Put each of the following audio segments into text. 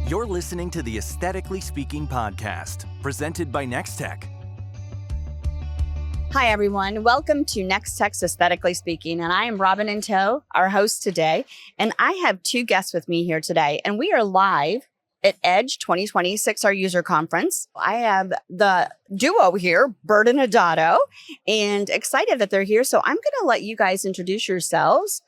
You're listening to the Aesthetically Speaking podcast, presented by Nextech. Hi, everyone. Welcome to Nextech's Aesthetically Speaking, and I am Robin in tow, our host today. And I have two guests with me here today, and we are live at Edge 2026, our user conference. I have the duo here, Byrd and Adatto, and excited that they're here. So I'm going to let you guys introduce yourselves.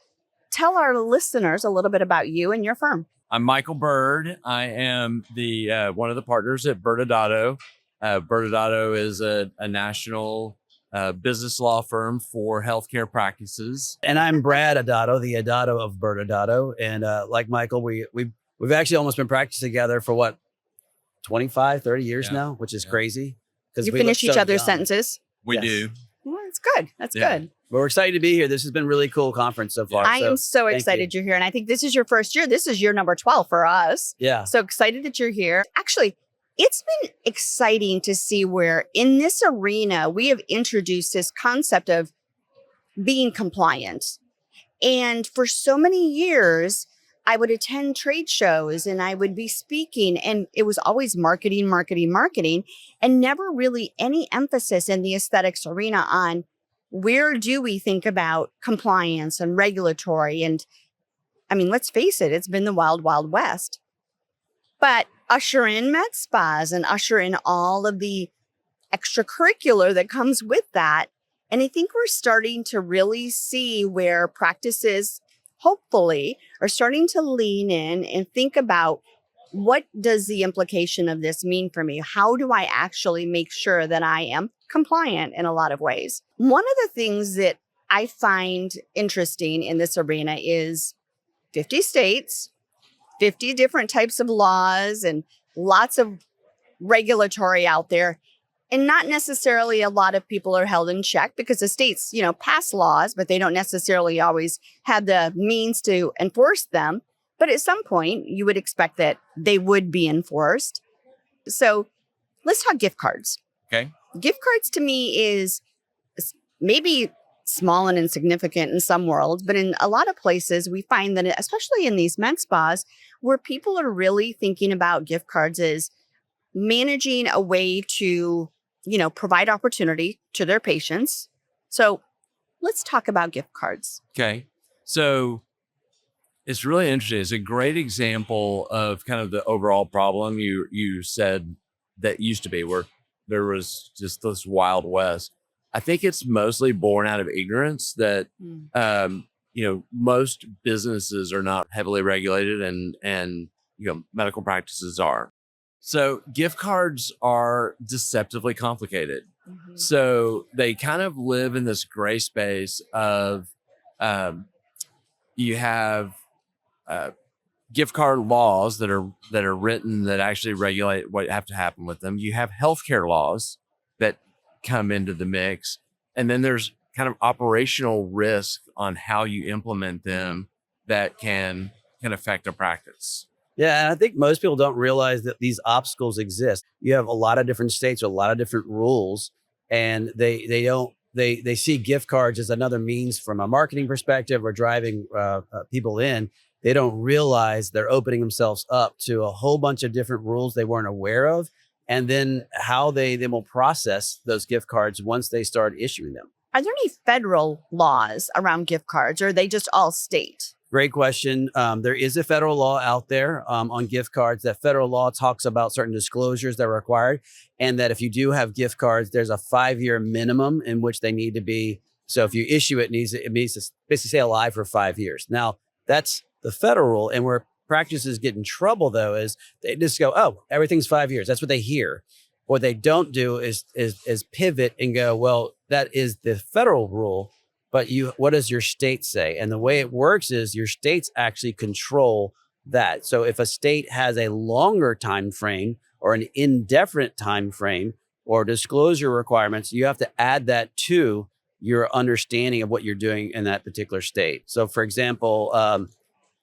Tell our listeners a little bit about you and your firm. I'm Michael Byrd. I am the one of the partners at ByrdAdatto. ByrdAdatto is a national business law firm for healthcare practices. And I'm Brad Adatto, the Adatto of ByrdAdatto. And like Michael, we've actually almost been practicing together for 25, 30 years now, which is crazy. You finish each other's sentences. We do. Well, that's good. That's good. But we're excited to be here. This has been a really cool conference so far. I am so excited you're here. And I think this is your first year. This is year number 12 for us. Yeah. So excited that you're here. Actually, it's been exciting to see where in this arena, we have introduced this concept of being compliant. And for so many years, I would attend trade shows and I would be speaking, and it was always marketing, and never really any emphasis in the aesthetics arena on where do we think about compliance and regulatory. And I mean, let's face it, it's been the wild, wild west. But usher in med spas and usher in all of the extracurricular that comes with that. And I think we're starting to really see where practices, hopefully, are starting to lean in and think about what does the implication of this mean for me? How do I actually make sure that I am compliant in a lot of ways? One of the things that I find interesting in this arena is 50 states, 50 different types of laws, and lots of regulatory out there. And not necessarily a lot of people are held in check because the states, pass laws, but they don't necessarily always have the means to enforce them. But at some point, you would expect that they would be enforced. So let's talk gift cards. Okay. Gift cards to me is maybe small and insignificant in some worlds, but in a lot of places, we find that, especially in these med spas, where people are really thinking about gift cards as managing a way to provide opportunity to their patients. So let's talk about gift cards. Okay. So it's really interesting. It's a great example of kind of the overall problem you said that used to be where there was just this Wild West. I think it's mostly born out of ignorance that, most businesses are not heavily regulated and medical practices are. So gift cards are deceptively complicated. Mm-hmm. So they kind of live in this gray space of you have gift card laws that are written that actually regulate what have to happen with them. You have healthcare laws that come into the mix, and then there's kind of operational risk on how you implement them that can affect a practice. Yeah, and I think most people don't realize that these obstacles exist. You have a lot of different states with a lot of different rules, and they see gift cards as another means from a marketing perspective or driving people in. They don't realize they're opening themselves up to a whole bunch of different rules they weren't aware of, and then how they will process those gift cards once they start issuing them. Are there any federal laws around gift cards, or are they just all state? Great question. There is a federal law out there on gift cards. That federal law talks about certain disclosures that are required, and that if you do have gift cards, there's a 5-year minimum in which they need to be. So if you issue it, it needs to basically stay alive for 5 years. Now, that's the federal rule. And where practices get in trouble, though, is they just go, oh, everything's 5 years. That's what they hear. What they don't do is pivot and go, well, that is the federal rule. But what does your state say? And the way it works is your states actually control that. So if a state has a longer time frame or an indefinite time frame or disclosure requirements, you have to add that to your understanding of what you're doing in that particular state. So for example,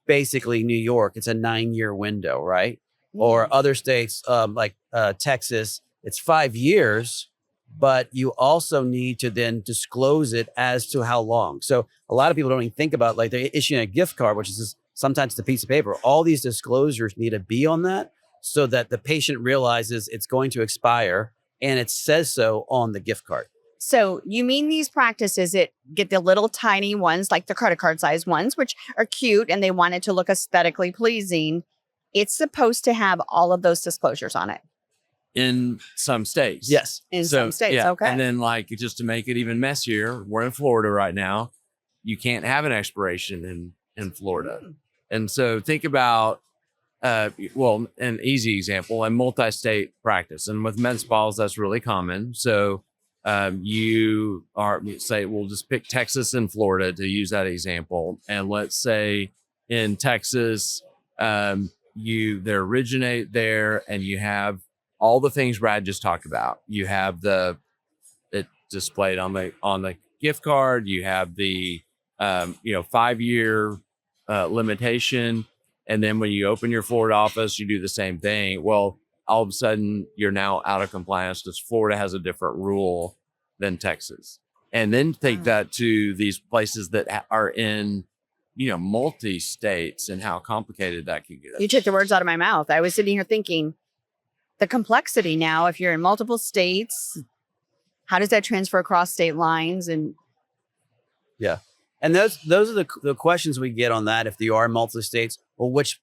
basically New York, it's a 9-year window, right? Mm-hmm. Or other states like Texas, it's 5 years. But you also need to then disclose it as to how long. So a lot of people don't even think about, like, they're issuing a gift card, which is sometimes the piece of paper. All these disclosures need to be on that. so that the patient realizes it's going to expire and it says so on the gift card. So you mean these practices that get the little tiny ones, like the credit card size ones, which are cute and they want it to look aesthetically pleasing. It's supposed to have all of those disclosures on it. In some states. Yes. In some states, yeah. okay. And then like, just to make it even messier, we're in Florida right now. You can't have an expiration in Florida. And so think about, an easy example, a multi-state practice. And with med spas, that's really common. So you are, say, we'll just pick Texas and Florida to use that example. And let's say in Texas, they originate there, and you have all the things Brad just talked about. You have it displayed on the gift card. You have the 5-year limitation, and then when you open your Florida office, you do the same thing. Well, all of a sudden you're now out of compliance because Florida has a different rule than Texas. And then take that to these places that are in multi-states, and how complicated that can get. You took the words out of my mouth. I was sitting here thinking, the complexity now, if you're in multiple states, how does that transfer across state lines? And yeah. And those are the questions we get on that. If you are multi states, well, which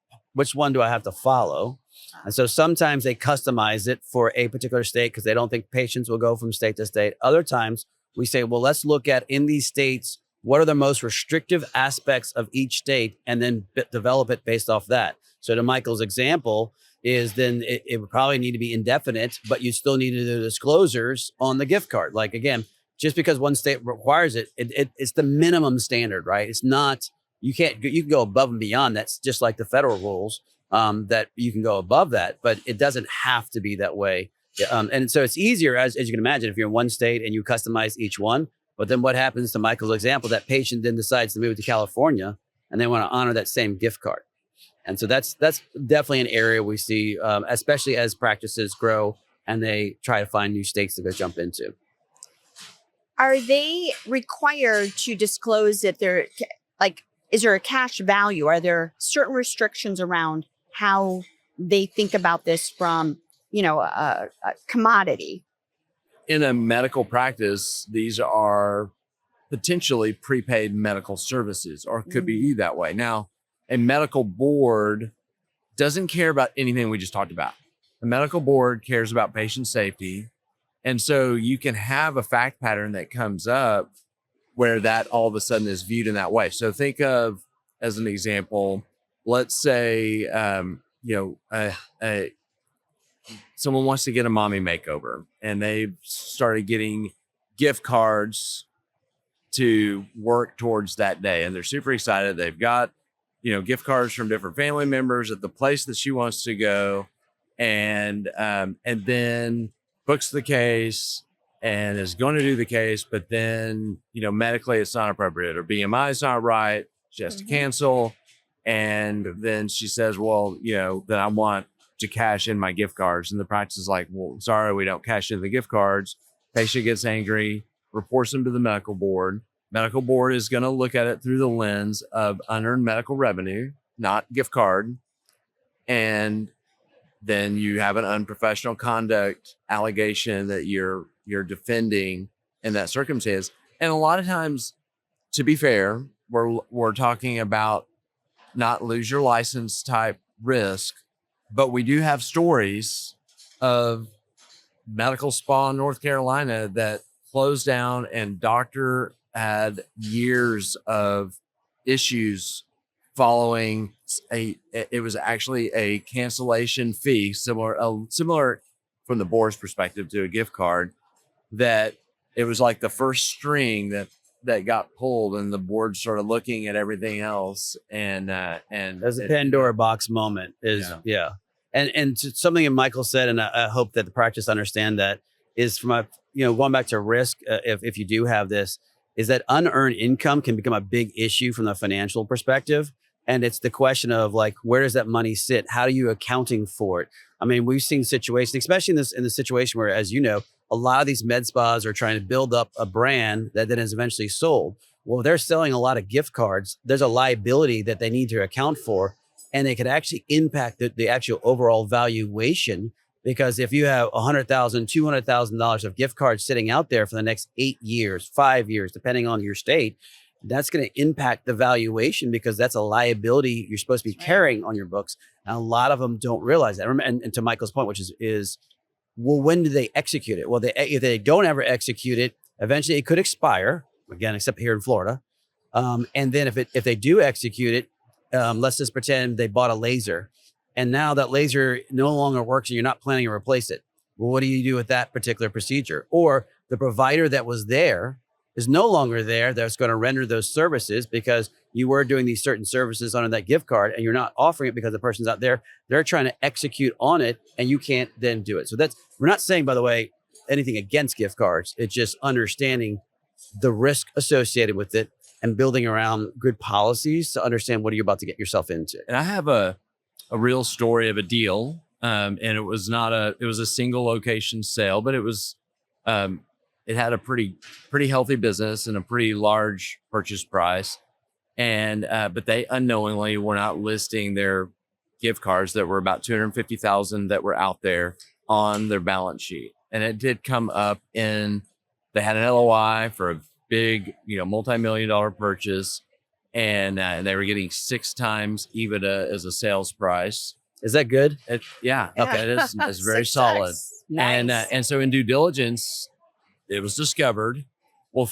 one do I have to follow? And so sometimes they customize it for a particular state because they don't think patients will go from state to state. Other times we say, well, let's look at in these states, what are the most restrictive aspects of each state, and then develop it based off that. So to Michael's example is then it would probably need to be indefinite, but you still need to do disclosures on the gift card. Like, again, just because one state requires it, it's the minimum standard, right? It's not, you can go above and beyond. That's just like the federal rules, that you can go above that, but it doesn't have to be that way. And so it's easier, as you can imagine, if you're in one state and you customize each one. But then what happens, to Michael's example, that patient then decides to move to California and they want to honor that same gift card. And so that's definitely an area we see, especially as practices grow and they try to find new states to go jump into. are they required to disclose that they're is there a cash value? Are there certain restrictions around how they think about this from, a commodity? In a medical practice, these are potentially prepaid medical services, or could be that way. Now, a medical board doesn't care about anything we just talked about. The medical board cares about patient safety. And so you can have a fact pattern that comes up where that all of a sudden is viewed in that way. So think of, as an example, let's say, someone wants to get a mommy makeover, and they've started getting gift cards to work towards that day. And they're super excited. They've got, gift cards from different family members at the place that she wants to go. And then books the case and is going to do the case, but then, medically it's not appropriate, or BMI is not right. She has to cancel. And then she says, well, then I want to cash in my gift cards. And the practice is like, well, sorry, we don't cash in the gift cards. Patient gets angry, reports them to the medical board. Medical board is going to look at it through the lens of unearned medical revenue, not gift card. And then you have an unprofessional conduct allegation that you're defending in that circumstance. And a lot of times, to be fair, we're talking about not lose your license type risk, but we do have stories of medical spa in North Carolina that closed down, and doctor had years of issues following it was actually a cancellation fee, similar from the board's perspective to a gift card, that it was like the first string that got pulled, and the board started looking at everything else. And there's a Pandora box moment And something that Michael said, and I hope that the practice understand that, is from going back to risk. If you do have this, is that unearned income can become a big issue from the financial perspective. And it's the question of where does that money sit? How are you accounting for it? I mean, we've seen situations, especially in the situation where, as you know, a lot of these med spas are trying to build up a brand that then is eventually sold. Well, they're selling a lot of gift cards. There's a liability that they need to account for. and they could actually impact the actual overall valuation. Because if you have $100,000, $200,000 of gift cards sitting out there for the next 8 years, 5 years, depending on your state, that's going to impact the valuation, because that's a liability you're supposed to be carrying on your books. And a lot of them don't realize that. And to Michael's point, which is, well, when do they execute it? Well, if they don't ever execute it, eventually it could expire, again, except here in Florida. And then if they do execute it, let's just pretend they bought a laser, and now that laser no longer works and you're not planning to replace it. Well, what do you do with that particular procedure? Or the provider that was there is no longer there, that's going to render those services, because you were doing these certain services under that gift card and you're not offering it because the person's out there. They're trying to execute on it and you can't then do it. So we're not saying, by the way, anything against gift cards. It's just understanding the risk associated with it and building around good policies to understand what are you about to get yourself into. And I have a real story of a deal. And it was a single location sale, but it was, it had a pretty healthy business and a pretty large purchase price. And, but they unknowingly were not listing their gift cards that were about 250,000 that were out there on their balance sheet. And it did come up they had an LOI for a big, multi-million-dollar purchase. And they were getting 6 times EBITDA as a sales price. Is that good? Yeah. Okay. It's very solid. Nice. And so in due diligence, it was discovered, well,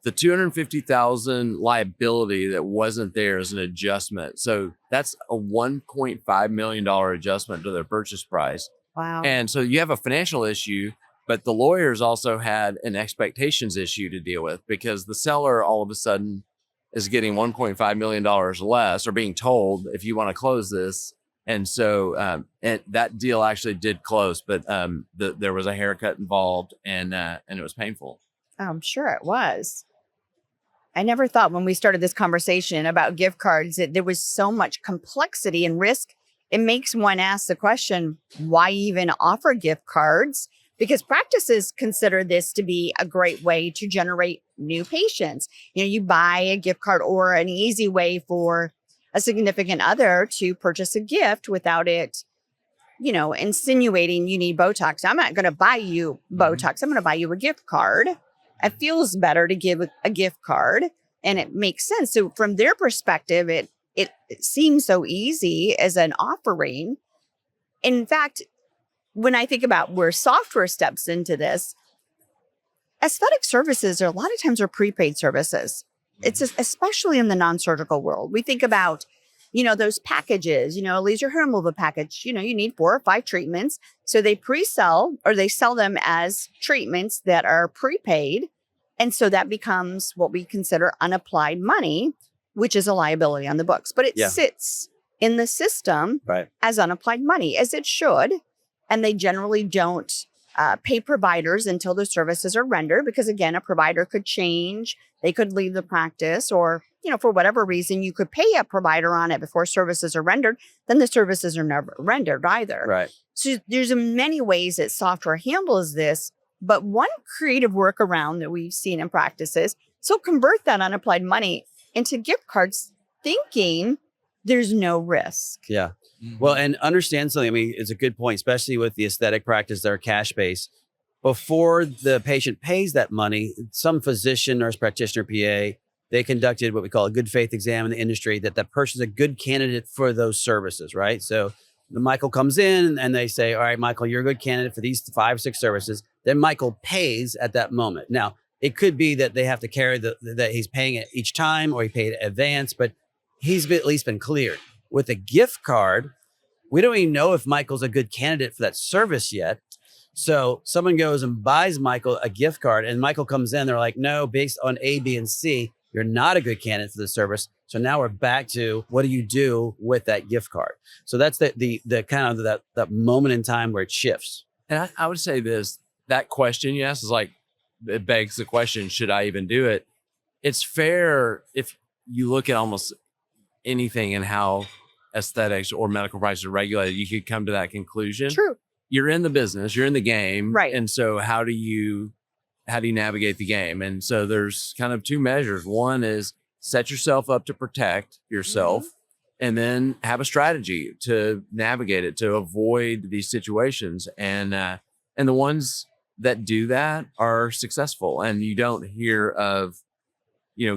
the 250,000 liability that wasn't there is an adjustment. So that's a $1.5 million adjustment to their purchase price. Wow. And so you have a financial issue, but the lawyers also had an expectations issue to deal with, because the seller all of a sudden is getting $1.5 million less, or being told, if you want to close this. And so and that deal actually did close, but there was a haircut involved, and it was painful. I'm sure it was. I never thought when we started this conversation about gift cards that there was so much complexity and risk. It makes one ask the question, why even offer gift cards? Because practices consider this to be a great way to generate new patients. You buy a gift card, or an easy way for a significant other to purchase a gift without it, insinuating you need Botox. I'm not going to buy you Botox. I'm going to buy you a gift card. It feels better to give a gift card, and it makes sense. So from their perspective, it seems so easy as an offering. In fact, when I think about where software steps into this, aesthetic services a lot of times are prepaid services. It's especially in the non-surgical world. We think about, those packages, a laser hair removal package, you need 4 or 5 treatments. So they pre-sell, or they sell them as treatments that are prepaid. And so that becomes what we consider unapplied money, which is a liability on the books. But it sits in the system as unapplied money, as it should. And they generally don't pay providers until the services are rendered, because again, a provider could change, they could leave the practice, or, for whatever reason, you could pay a provider on it before services are rendered, then the services are never rendered either. Right. So there's many ways that software handles this, but one creative workaround that we've seen in practices, so convert that unapplied money into gift cards, thinking there's no risk. Yeah. Well, and understand something. I mean, it's a good point, especially with the aesthetic practice that are cash-based. Before the patient pays that money, some physician, nurse practitioner, PA, they conducted what we call a good faith exam in the industry, that person's a good candidate for those services, right? So Michael comes in and they say, all right, Michael, you're a good candidate for these 5, 6 services. Then Michael pays at that moment. Now, it could be that they have to carry that he's paying it each time, or he paid in advance, but he's at least been cleared. With a gift card, we don't even know if Michael's a good candidate for that service yet. So someone goes and buys Michael a gift card, and Michael comes in, they're like, no, based on A, B, and C, you're not a good candidate for the service. So now we're back to, what do you do with that gift card? So that's the kind of that moment in time where it shifts. And I would say that question you asked is like, it begs the question, should I even do it? It's fair if you look at almost anything and how aesthetics or medical prices are regulated, you could come to that conclusion. True. You're in the business, you're in the game. Right. And so how do you navigate the game? And so there's kind of 2 measures. One is set yourself up to protect yourself. and then have a strategy to navigate it, to avoid these situations. And the ones that do that are successful, and you don't hear of,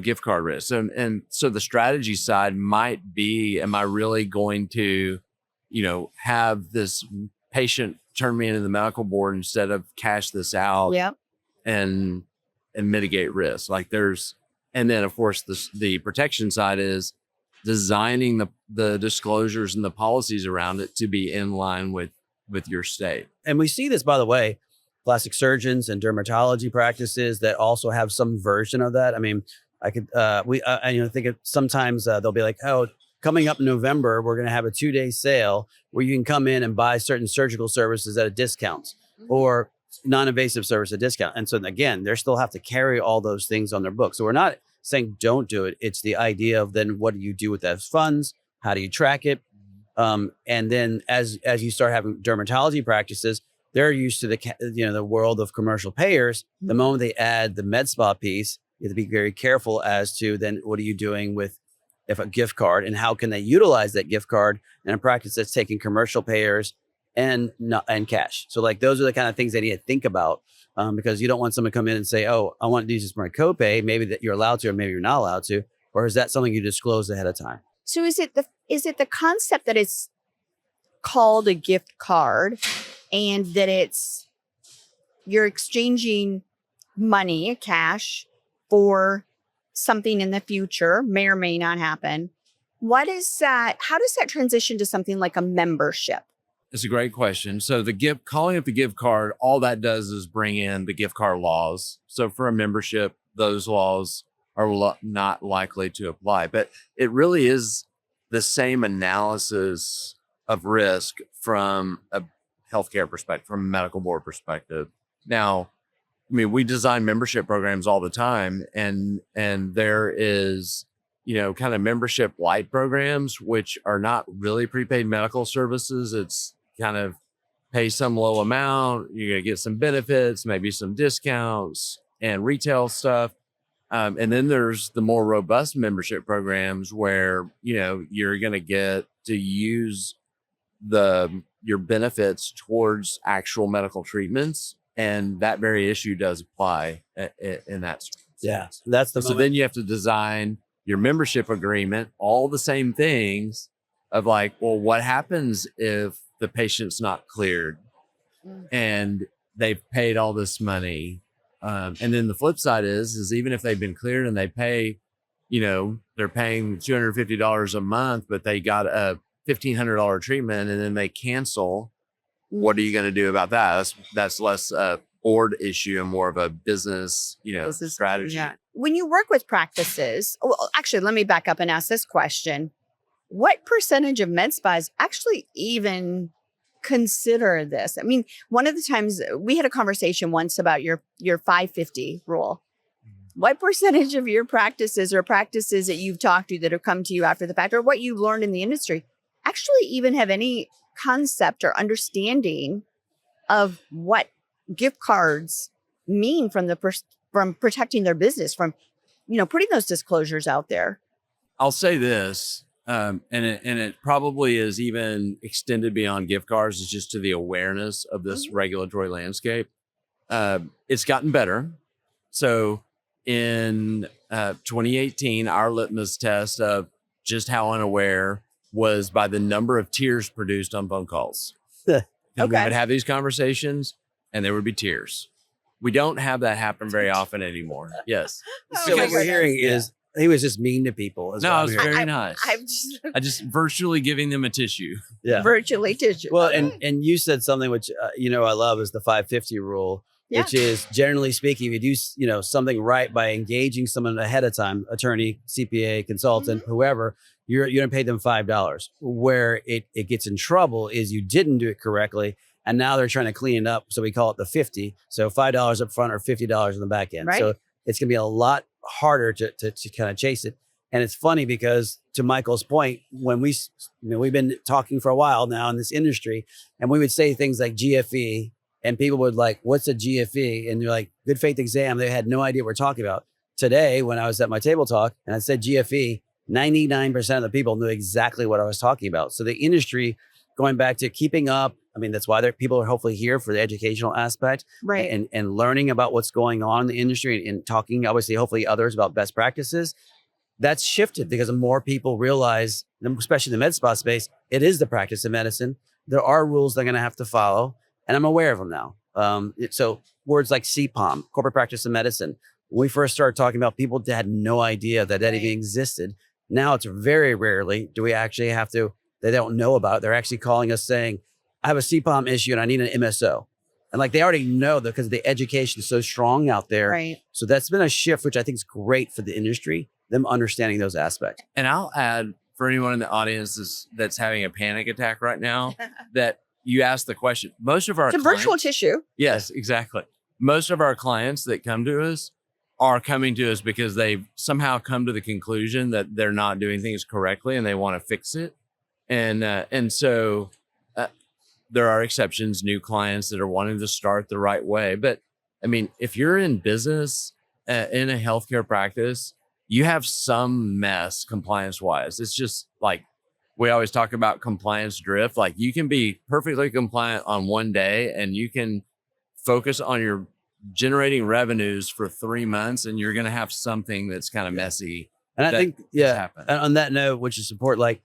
gift card risk. And so the strategy side might be, am I really going to, have this patient turn me into the medical board instead of cash this out Yep. and mitigate risk? And then of course the protection side is designing the disclosures and the policies around it to be in line with your state. And we see this, by the way, plastic surgeons and dermatology practices that also have some version of that. I mean, I could, think of sometimes they'll be like, oh, coming up in November, we're going to have a 2-day sale where you can come in and buy certain surgical services at a discount or non-invasive service at a discount. And so again, they still have to carry all those things on their book. So we're not saying don't do it. It's the idea of then what do you do with those funds? How do you track it? And then as you start having dermatology practices, they're used to the world of commercial payers. The moment they add the med spa piece, you have to be very careful as to then what are you doing with if a gift card, and how can they utilize that gift card in a practice that's taking commercial payers and cash. So like those are the kind of things they need to think about, because you don't want someone to come in and say, oh, I want to use this for my copay. Maybe that you're allowed to, or maybe you're not allowed to, or is that something you disclose ahead of time? So is it the concept that it's called a gift card and that you're exchanging money, cash, for something in the future, may or may not happen? What is that? How does that transition to something like a membership? It's a great question. So calling it the gift card, all that does is bring in the gift card laws. So for a membership, those laws are not likely to apply, but it really is the same analysis of risk from a healthcare perspective, from a medical board perspective. Now, I mean, we design membership programs all the time, and there is, kind of membership light programs, which are not really prepaid medical services. It's kind of pay some low amount, you're going to get some benefits, maybe some discounts and retail stuff. And then there's the more robust membership programs where, you're going to get to use your benefits towards actual medical treatments. And that very issue does apply in that. Yeah, that's the so moment. then you have to design your membership agreement, all the same things of like, well, what happens if the patient's not cleared and they've paid all this money? And then the flip side is even if they've been cleared and they pay, they're paying $250 a month, but they got a $1,500 treatment and then they cancel. What are you going to do about that? That's less a board issue and more of a business, strategy. Yeah. When you work with practices, well, actually, let me back up and ask this question. What percentage of med spas actually even consider this? I mean, one of the times we had a conversation once about your 550 rule. What percentage of your practices or practices that you've talked to that have come to you after the fact, or what you learned in the industry, actually even have any concept or understanding of what gift cards mean from protecting their business, from putting those disclosures out there? I'll say this, and it probably is even extended beyond gift cards. It's just to the awareness of this regulatory landscape. It's gotten better. So in 2018, our litmus test of just how unaware was by the number of tears produced on phone calls. Okay. We would have these conversations and there would be tears. We don't have that happen very often anymore. Yes. So what we're hearing is he was just mean to people. No, I was very nice. I just virtually giving them a tissue. Yeah. Virtually tissue. Well, and you said something which, I love is the 550 rule, which is generally speaking, if you do, something right by engaging someone ahead of time, attorney, CPA, consultant, whoever, you're going to pay them $5. Where it gets in trouble is you didn't do it correctly. And now they're trying to clean it up. So we call it the 50. So $5 up front or $50 in the back end. Right. So it's going to be a lot harder to kind of chase it. And it's funny because to Michael's point, when we've been talking for a while now in this industry, and we would say things like GFE, and people would like, what's a GFE? And you're like, good faith exam. They had no idea what we're talking about. Today, when I was at my table talk and I said GFE, 99% of the people knew exactly what I was talking about. So the industry, going back to keeping up, I mean, that's why people are hopefully here for the educational aspect, Right. and learning about what's going on in the industry, and talking, obviously, hopefully others about best practices. That's shifted because more people realize, especially in the med spa space, it is the practice of medicine. There are rules they're going to have to follow, and I'm aware of them now. So words like CPOM, corporate practice of medicine. When we first started talking about, people had no idea that even existed. Now it's very rarely do we actually have to, they don't know about it. They're actually calling us saying, I have a CPOM issue and I need an MSO. And like, they already know that because the education is so strong out there. Right. So that's been a shift, which I think is great for the industry, them understanding those aspects. And I'll add, for anyone in the audience that's having a panic attack right now, that you asked the question. Most of our It's a virtual tissue. Yes, exactly. Most of our clients that come to us are coming to us because they've somehow come to the conclusion that they're not doing things correctly and they want to fix it. And so there are exceptions, new clients that are wanting to start the right way. But I mean, if you're in business, in a healthcare practice, you have some mess compliance wise. It's just like, we always talk about compliance drift. Like, you can be perfectly compliant on one day and you can focus on your generating revenues for 3 months, and you're going to have something that's kind of messy. And I think, happen. and on that note, which is support, like,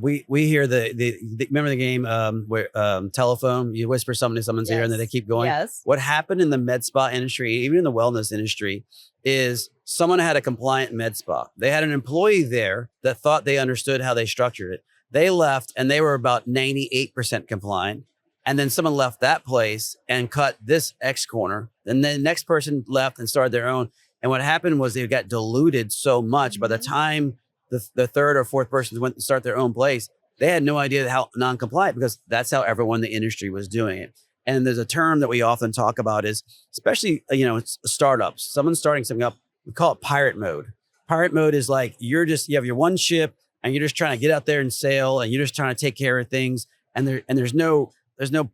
we hear the remember the game where telephone, you whisper something to someone's ear and then they keep going. Yes. What happened in the med spa industry, even in the wellness industry, is someone had a compliant med spa. They had an employee there that thought they understood how they structured it. They left and they were about 98% compliant. And then someone left that place and cut this X corner. And then the next person left and started their own. And what happened was they got diluted so much. By the time the third or fourth person went to start their own place, they had no idea how non-compliant, because that's how everyone in the industry was doing it. And there's a term that we often talk about is, especially, it's startups, someone starting something up, we call it pirate mode. Pirate mode is like, you have your one ship and you're just trying to get out there and sail, and you're just trying to take care of things. And there's no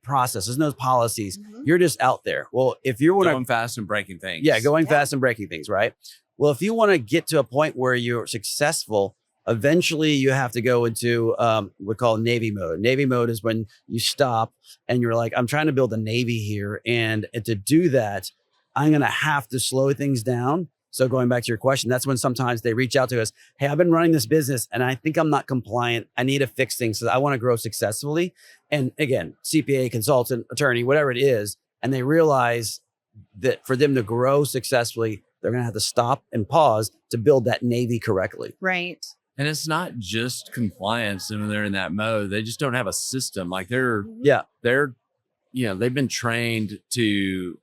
process, there's no policies. You're just out there. Well, if you want to going fast and breaking things. Going fast and breaking things, right? Well, if you want to get to a point where you're successful, eventually you have to go into we call Navy mode. Navy mode is when you stop and you're like, I'm trying to build a Navy here. And to do that, I'm going to have to slow things down. So going back to your question, that's when sometimes they reach out to us. Hey, I've been running this business and I think I'm not compliant. I need to fix things so I want to grow successfully. And again, CPA, consultant, attorney, whatever it is. And they realize that for them to grow successfully, they're going to have to stop and pause to build that Navy correctly. Right. And it's not just compliance when they're in that mode. They just don't have a system. Like they've been trained to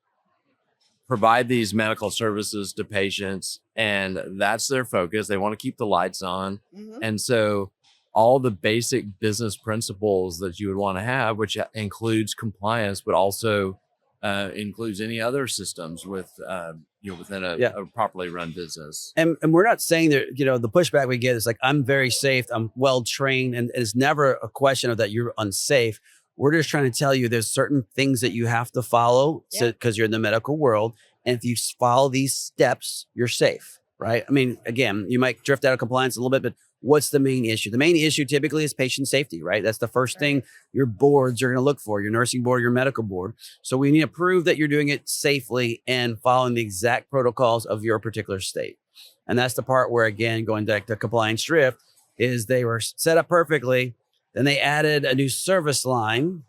provide these medical services to patients, and that's their focus. They want to keep the lights on. And so all the basic business principles that you would want to have, which includes compliance, but also includes any other systems within a properly run business. And we're not saying that, the pushback we get is like, I'm very safe, I'm well trained, and it's never a question of that you're unsafe. We're just trying to tell you there's certain things that you have to follow because you're in the medical world. And if you follow these steps, you're safe, right? I mean, again, you might drift out of compliance a little bit, but what's the main issue? The main issue typically is patient safety, right? That's the first thing your boards are going to look for, your nursing board, your medical board. So we need to prove that you're doing it safely and following the exact protocols of your particular state. And that's the part where, again, going back to compliance drift, is they were set up perfectly. Then they added a new service line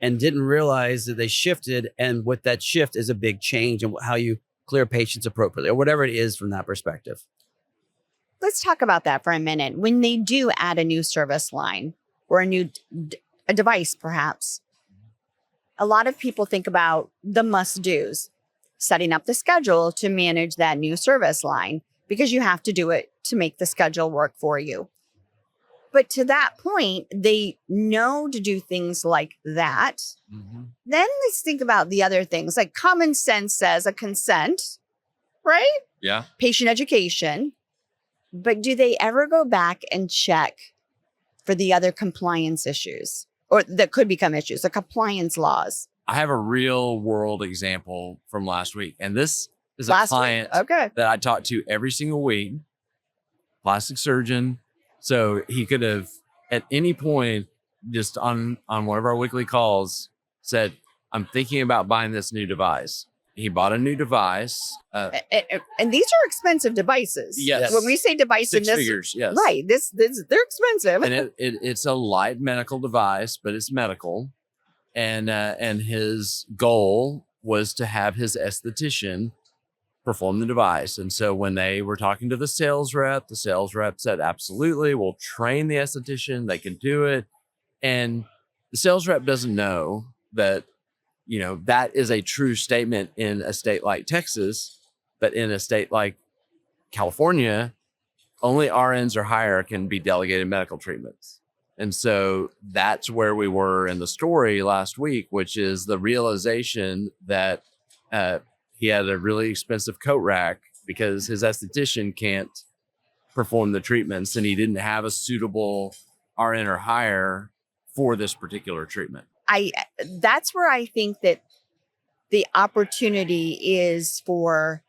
and didn't realize that they shifted. And with that shift is a big change in how you clear patients appropriately, or whatever it is from that perspective. Let's talk about that for a minute. When they do add a new service line or a device, perhaps, a lot of people think about the must-dos, setting up the schedule to manage that new service line, because you have to do it to make the schedule work for you. But to that point, they know to do things like that. Then let's think about the other things, like common sense says a consent, right? Yeah. Patient education. But do they ever go back and check for the other compliance issues, or that could become issues, the compliance laws? I have a real world example from last week. And this is a client that I talk to every single week. plastic surgeon. So he could have at any point just on one of our weekly calls said, I'm thinking about buying this new device. He bought a new device. And these are expensive devices. Yes. When we say device in 6 this, figures, yes. right? This they're expensive. And it's a light medical device, but it's medical. And his goal was to have his esthetician perform the device. And so when they were talking to the sales rep said, absolutely, we'll train the esthetician. They can do it. And the sales rep doesn't know that, that is a true statement in a state like Texas, but in a state like California, only RNs or higher can be delegated medical treatments. And so that's where we were in the story last week, which is the realization that he had a really expensive coat rack because his esthetician can't perform the treatments, and he didn't have a suitable RN or higher for this particular treatment. That's where I think that the opportunity is for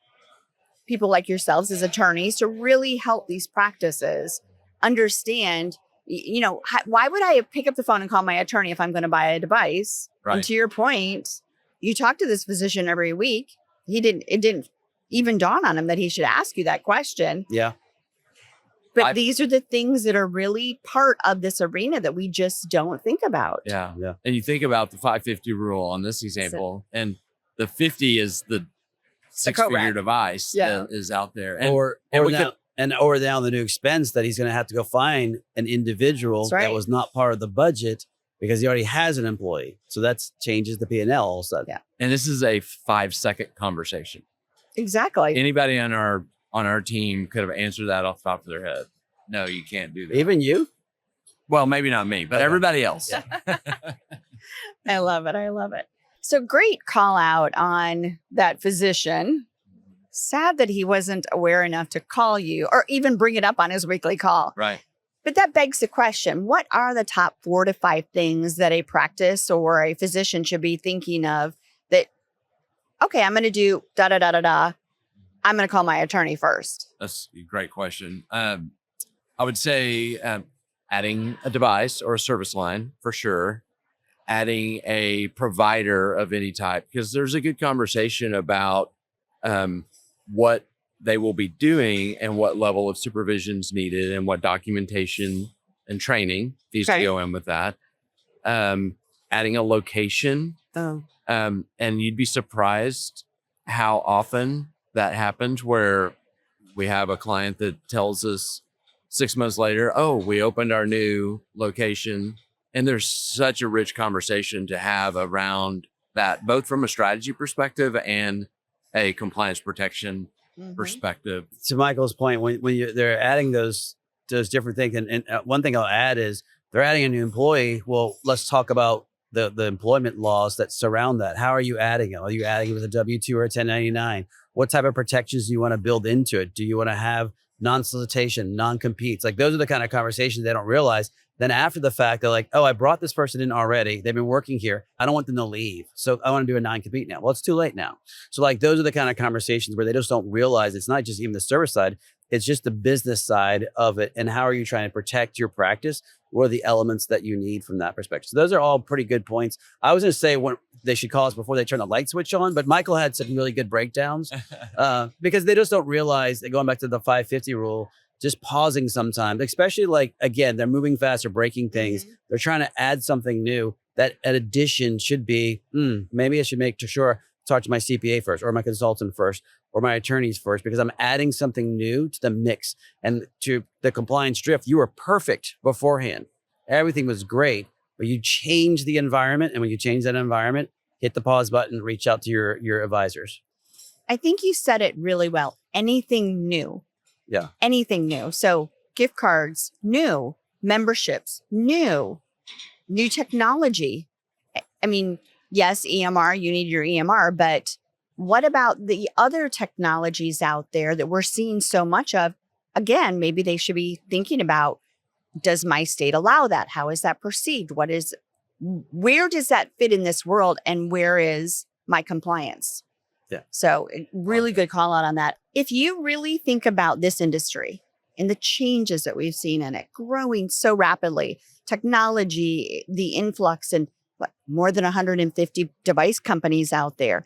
people like yourselves as attorneys to really help these practices understand, why would I pick up the phone and call my attorney if I'm going to buy a device? Right. And to your point, you talk to this physician every week. It didn't even dawn on him that he should ask you that question. Yeah. But these are the things that are really part of this arena that we just don't think about. Yeah. And you think about the 550 rule on this example, and the 50 is the 6-figure device that is out there. And, or down the new expense that he's going to have to go find an individual that was not part of the budget because he already has an employee. So that changes the P&L all of a sudden. Yeah. And this is a 5-second conversation. Exactly. Anybody on our team could have answered that off the top of their head. No, you can't do that. Even you? Well, maybe not me, but everybody else. I love it. So great call out on that physician. Sad that he wasn't aware enough to call you or even bring it up on his weekly call. Right. But that begs the question, what are the top 4 to 5 things that a practice or a physician should be thinking of that, okay, I'm going to do da-da-da-da-da. I'm going to call my attorney first? That's a great question. I would say adding a device or a service line for sure. Adding a provider of any type, because there's a good conversation about what they will be doing and what level of supervision is needed and what documentation and training needs to go in with that. Adding a location. And you'd be surprised how often that happens where we have a client that tells us 6 months later, oh, we opened our new location. And there's such a rich conversation to have around that, both from a strategy perspective and a compliance protection perspective. To Michael's point, when they're adding those different things, and one thing I'll add is they're adding a new employee. Well, let's talk about the employment laws that surround that. How are you adding it? Are you adding it with a W-2 or a 1099? What type of protections do you want to build into it? Do you want to have non-solicitation, non-competes? Like those are the kind of conversations they don't realize. Then after the fact, they're like, oh, I brought this person in already. They've been working here. I don't want them to leave. So I want to do a non-compete now. Well, it's too late now. So like those are the kind of conversations where they just don't realize it's not just even the service side. It's just the business side of it. And how are you trying to protect your practice? What are the elements that you need from that perspective? So those are all pretty good points. I was going to say when they should call us before they turn the light switch on, but Michael had some really good breakdowns because they just don't realize that going back to the 550 rule, just pausing sometimes, especially like, again, they're moving fast or breaking things. They're trying to add something new. That an addition should be, maybe I should make sure talk to my CPA first or my consultant first or my attorneys first, because I'm adding something new to the mix. And to the compliance drift, you were perfect beforehand. Everything was great, but you change the environment. And when you change that environment, hit the pause button, reach out to your advisors. I think you said it really well. Anything new. Yeah. Anything new. So gift cards, new. Memberships, new technology. I mean, yes, EMR, you need your EMR, but what about the other technologies out there that we're seeing so much of? Again, maybe they should be thinking about, does my state allow that? How is that perceived? Where does that fit in this world? And where is my compliance? Yeah. So really good call out on that. If you really think about this industry, and the changes that we've seen in it growing so rapidly, technology, the influx, and more than 150 device companies out there,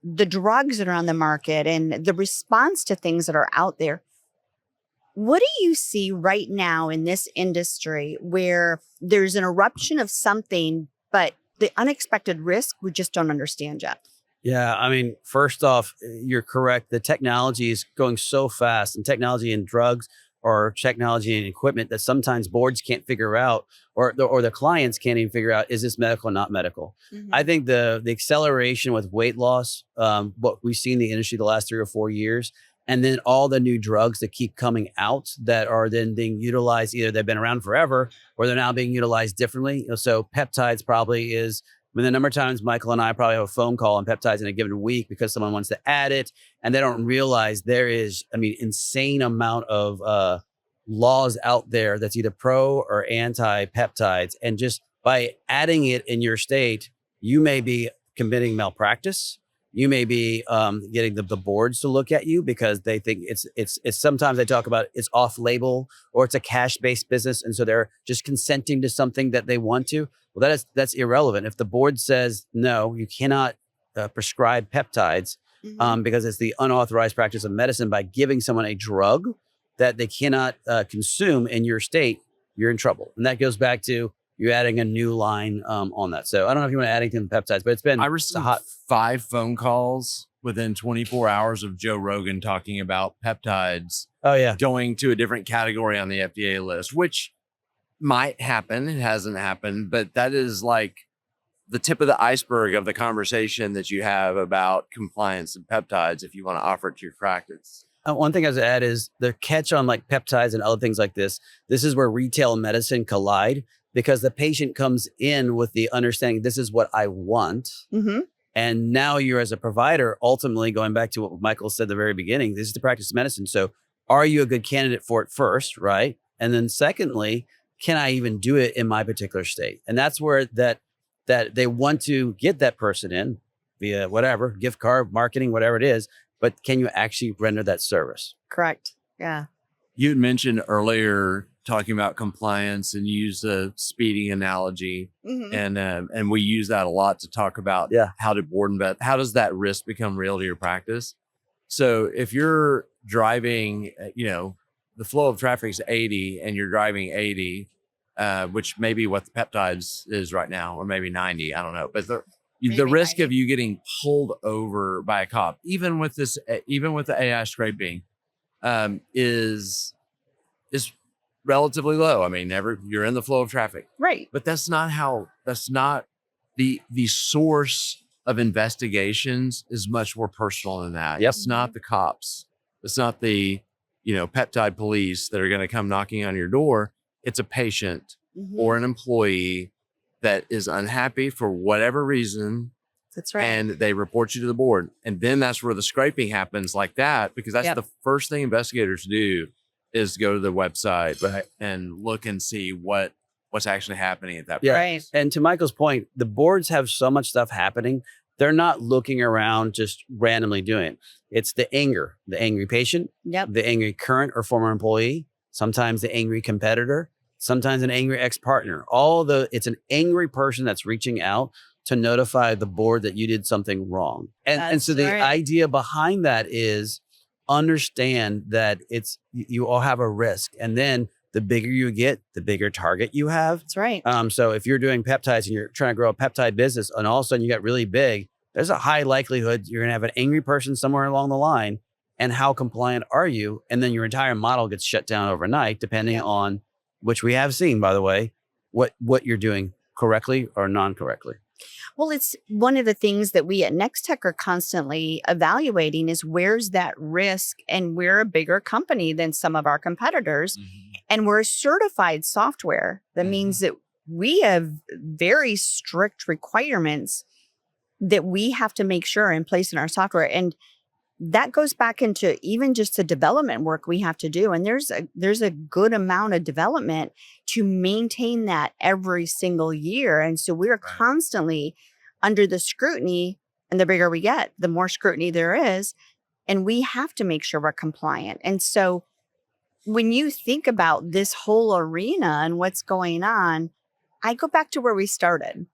the drugs that are on the market, and the response to things that are out there. What do you see right now in this industry where there's an eruption of something, but the unexpected risk we just don't understand yet? Yeah, I mean, first off, you're correct. The technology is going so fast, and technology in drugs or technology and equipment that sometimes boards can't figure out, or the clients can't even figure out, is this medical or not medical? I think the acceleration with weight loss, what we've seen in the industry the last 3 or 4 years, and then all the new drugs that keep coming out that are then being utilized, either they've been around forever or they're now being utilized differently. So peptides probably is, I mean, the number of times Michael and I probably have a phone call on peptides in a given week because someone wants to add it and they don't realize there is, I mean, insane amount of laws out there that's either pro or anti peptides. And just by adding it in your state, you may be committing malpractice. You may be getting the boards to look at you because they think it's sometimes they talk about it's off label or it's a cash based business. And so they're just consenting to something that they want to. Well, that's irrelevant. If the board says, no, you cannot prescribe peptides because it's the unauthorized practice of medicine by giving someone a drug that they cannot consume in your state, you're in trouble. And that goes back to you adding a new line on that. So I don't know if you want to add anything to peptides, but it's been I received 5 phone calls within 24 hours of Joe Rogan talking about peptides going to a different category on the FDA list, which might happen. It hasn't happened, but that is like the tip of the iceberg of the conversation that you have about compliance and peptides if you want to offer it to your practice. One thing I was to add is the catch on like peptides and other things like this. This is where retail and medicine collide because the patient comes in with the understanding, this is what I want. And now you're, as a provider, ultimately going back to what Michael said at the very beginning, this is the practice of medicine. So are you a good candidate for it first, right? And then secondly, can I even do it in my particular state? And that's where that they want to get that person in via whatever, gift card, marketing, whatever it is. But can you actually render that service? Correct. Yeah. You had mentioned earlier talking about compliance and you used the speeding analogy. And we use that a lot to talk about how to board and vet. How does that risk become real to your practice? So if you're driving, the flow of traffic is 80 and you're driving 80, which may be what the peptides is right now, or maybe 90, I don't know. But the risk 90. of you getting pulled over by a cop, even with the AI scraping, is relatively low. I mean, you're in the flow of traffic. Right. But that's not the source of investigations is much more personal than that. It's not the cops. It's not the, peptide police that are going to come knocking on your door. It's a patient or an employee that is unhappy for whatever reason. That's right. And they report you to the board. And then that's where the scraping happens like that, because that's the first thing investigators do is go to the website and look and see what's actually happening at that point. Right. And to Michael's point, the boards have so much stuff happening. They're not looking around just randomly doing it. It's the angry patient, the angry current or former employee, sometimes the angry competitor, sometimes an angry ex-partner. It's an angry person that's reaching out to notify the board that you did something wrong. And so the idea behind that is understand that you all have a risk. And then the bigger you get, the bigger target you have. That's right. So if you're doing peptides and you're trying to grow a peptide business and all of a sudden you get really big, there's a high likelihood you're going to have an angry person somewhere along the line. And how compliant are you? And then your entire model gets shut down overnight, depending on, which we have seen, by the way, what you're doing correctly or non-correctly. Well, it's one of the things that we at Nextech are constantly evaluating is where's that risk, and we're a bigger company than some of our competitors, and we're a certified software. That means that we have very strict requirements that we have to make sure are in place in our software. And that goes back into even just the development work we have to do. And there's a good amount of development to maintain that every single year. And so we're constantly under the scrutiny, and the bigger we get, the more scrutiny there is. And we have to make sure we're compliant. And so when you think about this whole arena and what's going on, I go back to where we started.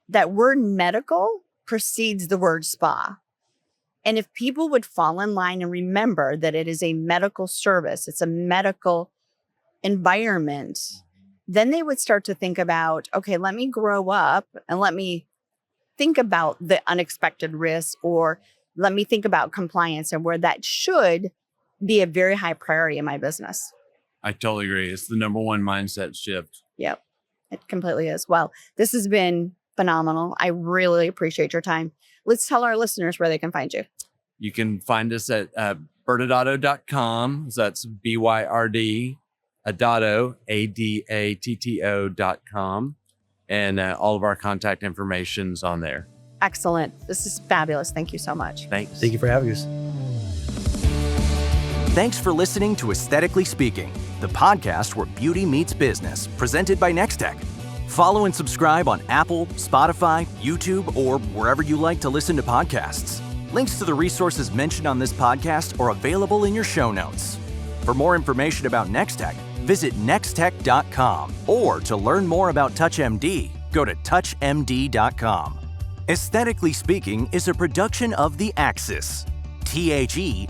That word medical precedes the word spa. And if people would fall in line and remember that it is a medical service, it's a medical environment, then they would start to think about, okay, let me grow up and let me think about the unexpected risks, or let me think about compliance and where that should be a very high priority in my business. I totally agree. It's the number one mindset shift. Yep, it completely is. Well, this has been phenomenal. I really appreciate your time. Let's tell our listeners where they can find you. You can find us at ByrdAdatto.com. So that's BYRD Adatto, ADATTO.com. And all of our contact information's on there. Excellent. This is fabulous. Thank you so much. Thanks. Thank you for having us. Thanks for listening to Aesthetically Speaking, the podcast where beauty meets business, presented by Nextech. Follow and subscribe on Apple, Spotify, YouTube, or wherever you like to listen to podcasts. Links to the resources mentioned on this podcast are available in your show notes. For more information about Nextech, visit nextech.com, or to learn more about TouchMD, go to touchmd.com. Aesthetically Speaking is a production of The Axis, TheAxis.io.